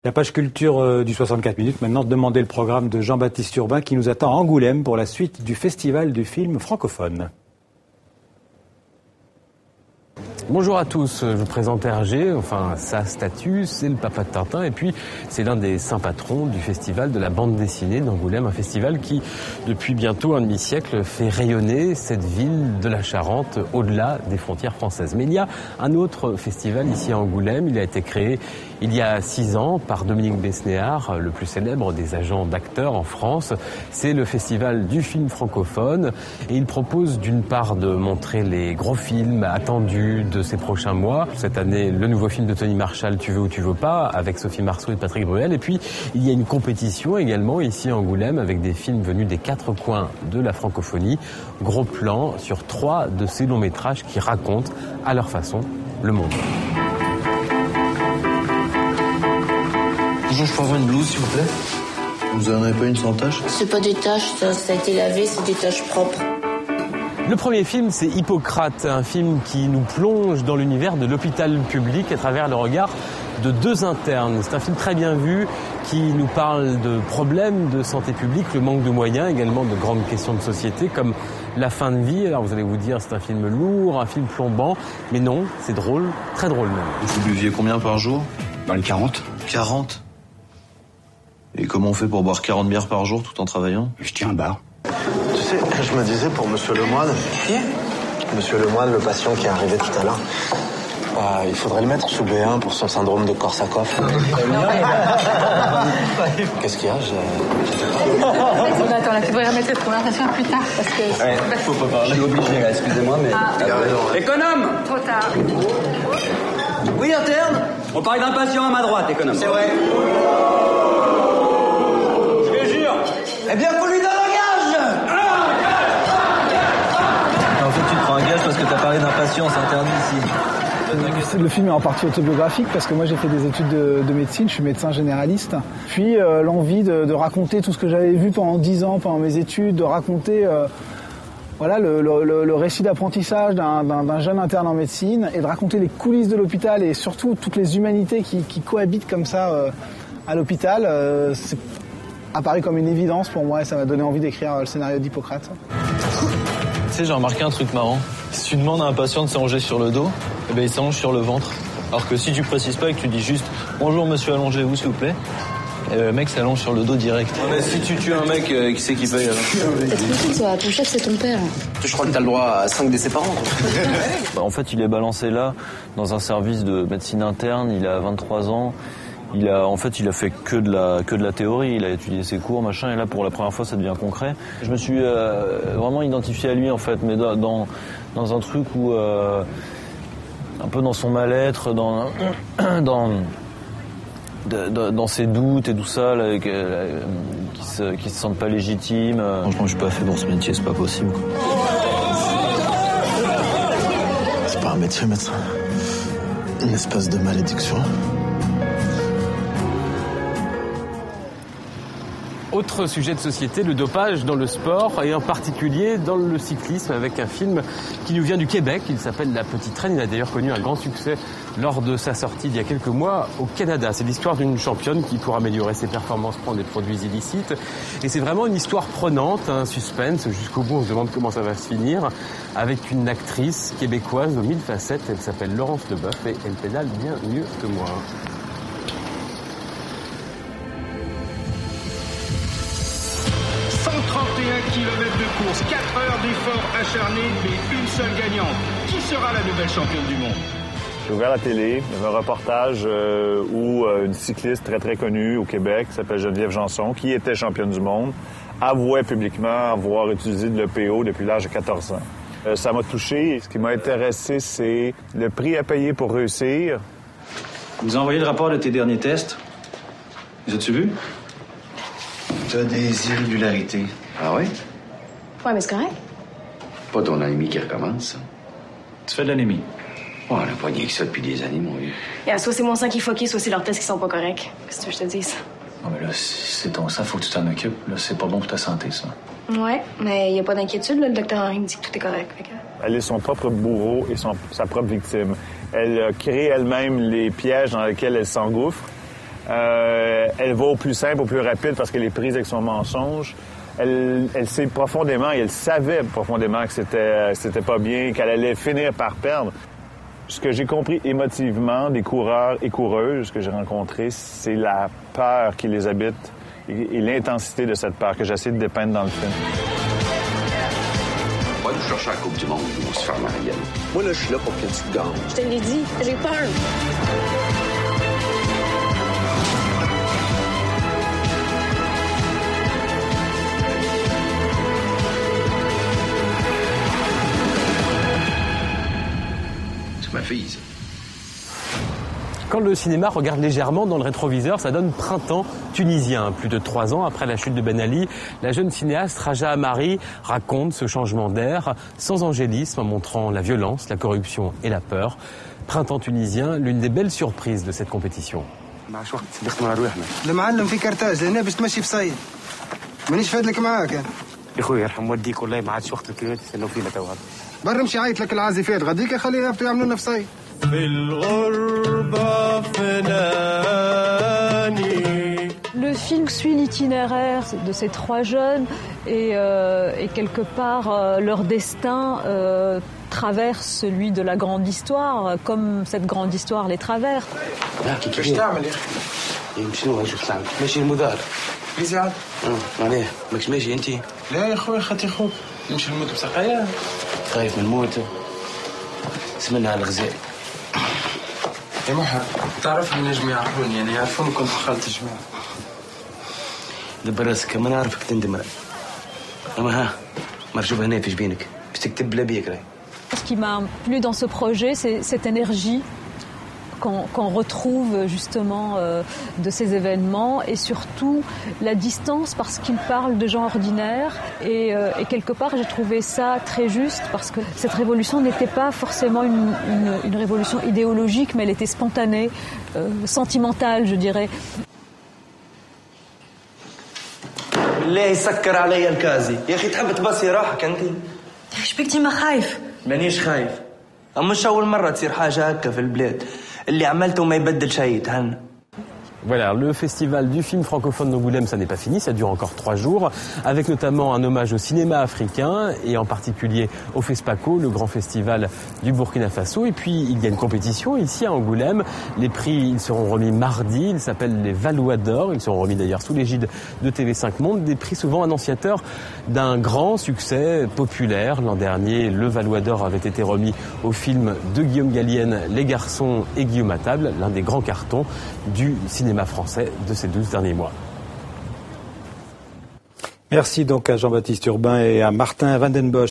La page culture du 64 minutes, maintenant, demandez le programme de Jean-Baptiste Urbain qui nous attend à Angoulême pour la suite du festival du film francophone. Bonjour à tous, je vous présente Hergé, enfin sa statue, c'est le papa de Tintin et puis c'est l'un des saints patrons du festival de la bande dessinée d'Angoulême, un festival qui depuis bientôt un demi-siècle fait rayonner cette ville de la Charente au-delà des frontières françaises. Mais il y a un autre festival ici à Angoulême, il a été créé il y a 6 ans par Dominique Besnéard, le plus célèbre des agents d'acteurs en France. C'est le festival du film francophone et il propose d'une part de montrer les gros films attendus de ces prochains mois. Cette année, le nouveau film de Tony Marshall, Tu veux ou tu veux pas, avec Sophie Marceau et Patrick Bruel. Et puis, il y a une compétition également ici à Angoulême avec des films venus des 4 coins de la francophonie. Gros plan sur 3 de ces longs métrages qui racontent à leur façon le monde. Bonjour, je peux avoir une blouse, s'il vous plaît? Vous en avez pas une sans tache? C'est pas des taches, ça a été lavé, c'est des taches propres. Le premier film, c'est Hippocrate, un film qui nous plonge dans l'univers de l'hôpital public à travers le regard de 2 internes. C'est un film très bien vu qui nous parle de problèmes de santé publique, le manque de moyens, également de grandes questions de société comme la fin de vie. Alors vous allez vous dire c'est un film lourd, un film plombant, mais non, c'est drôle, très drôle même. Vous buviez combien par jour? Dans les 40. 40? Et comment on fait pour boire 40 bières par jour tout en travaillant? Je tiens un bar. Tu sais, je me disais pour Monsieur Lemoine... Qui? Monsieur Lemoine, le patient qui est arrivé tout à l'heure. Il faudrait le mettre sous B1 pour son syndrome de Korsakoff. Qu'est-ce qu'il y a? Attends, là, tu devrais remettre cette conversation plus tard, parce que... Ouais, faut pas parler. Je suis obligé, là, excusez-moi, mais... Économe! Trop tard. Oui, interne? On parle d'un patient à ma droite, économe. C'est vrai. Je le jure. Eh bien, faut lui donner un gage! En fait, tu te prends un gage parce que t'as parlé d'un patient, c'est interdit ici. Le film est en partie autobiographique parce que moi j'ai fait des études de médecine, je suis médecin généraliste. Puis l'envie de raconter tout ce que j'avais vu pendant 10 ans, pendant mes études, de raconter le récit d'apprentissage d'un jeune interne en médecine et de raconter les coulisses de l'hôpital et surtout toutes les humanités qui cohabitent comme ça à l'hôpital. C'est apparu comme une évidence pour moi et ça m'a donné envie d'écrire le scénario d'Hippocrate. Tu sais, j'ai remarqué un truc marrant. Si tu demandes à un patient de s'allonger sur le dos, eh ben, il s'allonge sur le ventre. Alors que si tu précises pas et que tu dis juste « Bonjour monsieur, allongez-vous s'il vous plaît », le mec s'allonge sur le dos direct. Mais si tu tues un mec, qui c'est qui paye alors? C'est tranquille, toi, ton chef c'est ton père. Je crois que t'as le droit à 5 décès par an. En fait, il est balancé là, dans un service de médecine interne, il a 23 ans. Il a fait que de la théorie, il a étudié ses cours, machin, et là pour la première fois ça devient concret. Je me suis vraiment identifié à lui en fait, mais dans un truc où un peu dans son mal-être, dans ses doutes et tout ça, là, qui se sentent pas légitimes. Franchement, je suis pas fait pour ce métier, c'est pas possible. C'est pas un métier, médecin. Une espèce de malédiction. Autre sujet de société, le dopage dans le sport et en particulier dans le cyclisme avec un film qui nous vient du Québec. Il s'appelle La Petite Reine. Il a d'ailleurs connu un grand succès lors de sa sortie il y a quelques mois au Canada. C'est l'histoire d'une championne qui, pour améliorer ses performances, prend des produits illicites. Et c'est vraiment une histoire prenante, un suspense. Jusqu'au bout, on se demande comment ça va se finir. Avec une actrice québécoise aux 1000 facettes. Elle s'appelle Laurence Leboeuf et elle pédale bien mieux que moi. 131 km de course, 4 heures d'effort acharné, mais une seule gagnante. Qui sera la nouvelle championne du monde? J'ai ouvert la télé, il y avait un reportage où une cycliste très très connue au Québec, qui s'appelle Geneviève Janson, qui était championne du monde, avouait publiquement avoir utilisé de l'EPO depuis l'âge de 14 ans. Ça m'a touché. Ce qui m'a intéressé, c'est le prix à payer pour réussir. Vous envoyez le rapport de tes derniers tests. Les as-tu vus? T'as des irrégularités. Ah oui? Ouais, mais c'est correct. Pas ton anémie qui recommence. Tu fais de l'anémie? Oh, on n'a pas rien que ça depuis des années, mon vieux. Soit c'est mon sang qui est fucké, soit c'est leurs tests qui sont pas corrects. Qu'est-ce que je te dis? Non, mais là, si c'est ton sang, faut que tu t'en occupes. Là, c'est pas bon pour ta santé, ça. Ouais, mais y a pas d'inquiétude, là. Le docteur Henry me dit que tout est correct. Fait que... Elle est son propre bourreau et sa propre victime. Elle crée elle-même les pièges dans lesquels elle s'engouffre. Elle va au plus simple, au plus rapide parce qu'elle est prise avec son mensonge. Elle sait profondément, et elle savait profondément que c'était pas bien, qu'elle allait finir par perdre. Ce que j'ai compris émotivement des coureurs et coureuses que j'ai rencontrés, c'est la peur qui les habite et l'intensité de cette peur que j'essaie de dépeindre dans le film. Moi, je cherche la Coupe du Monde, on se ferme à la gueule. Moi, là, je suis là pour que tu gagnes. Je te l'ai dit, j'ai peur. C'est ma fille, ça. Quand le cinéma regarde légèrement dans le rétroviseur, ça donne Printemps tunisien. Plus de 3 ans après la chute de Ben Ali, la jeune cinéaste Raja Amari raconte ce changement d'air sans angélisme en montrant la violence, la corruption et la peur. Printemps tunisien, l'une des belles surprises de cette compétition. Le film suit l'itinéraire de ces 3 jeunes et quelque part leur destin traverse celui de la grande histoire, comme cette grande histoire les traverse. يا محب تعرف النجم يعرفوني يعني يعرفوني كنت دخلت الجماعة دبر راسك ما نعرفك تندم اما ها مرجوب هنا في جبينك باش تكتب بلا بيك راهي. Ce qui m'a plu dans ce projet, c'est cette énergie qu'on retrouve justement de ces événements et surtout la distance parce qu'il parle de gens ordinaires et quelque part j'ai trouvé ça très juste parce que cette révolution n'était pas forcément une révolution idéologique mais elle était spontanée, sentimentale je dirais. بالله يسكر عليا الكازي يا اخي تحب تبصي روحك انت ايش بك ديما خايف مانيش خايف اما مش اول مره تصير حاجه هكا في البلاد اللي عملته ما يبدل شيء تهنى. Voilà, le festival du film francophone d'Angoulême, ça n'est pas fini, ça dure encore 3 jours, avec notamment un hommage au cinéma africain et en particulier au FESPACO, le grand festival du Burkina Faso. Et puis il y a une compétition ici à Angoulême. Les prix, ils seront remis mardi, ils s'appellent les Valois d'Or, ils seront remis d'ailleurs sous l'égide de TV5 Monde, des prix souvent annonciateurs d'un grand succès populaire. L'an dernier, le Valois d'Or avait été remis au film de Guillaume Gallienne, Les Garçons et Guillaume à table, l'un des grands cartons du cinéma français de ces 12 derniers mois. Merci donc à Jean-Baptiste Urbain et à Martin Vandenbosch.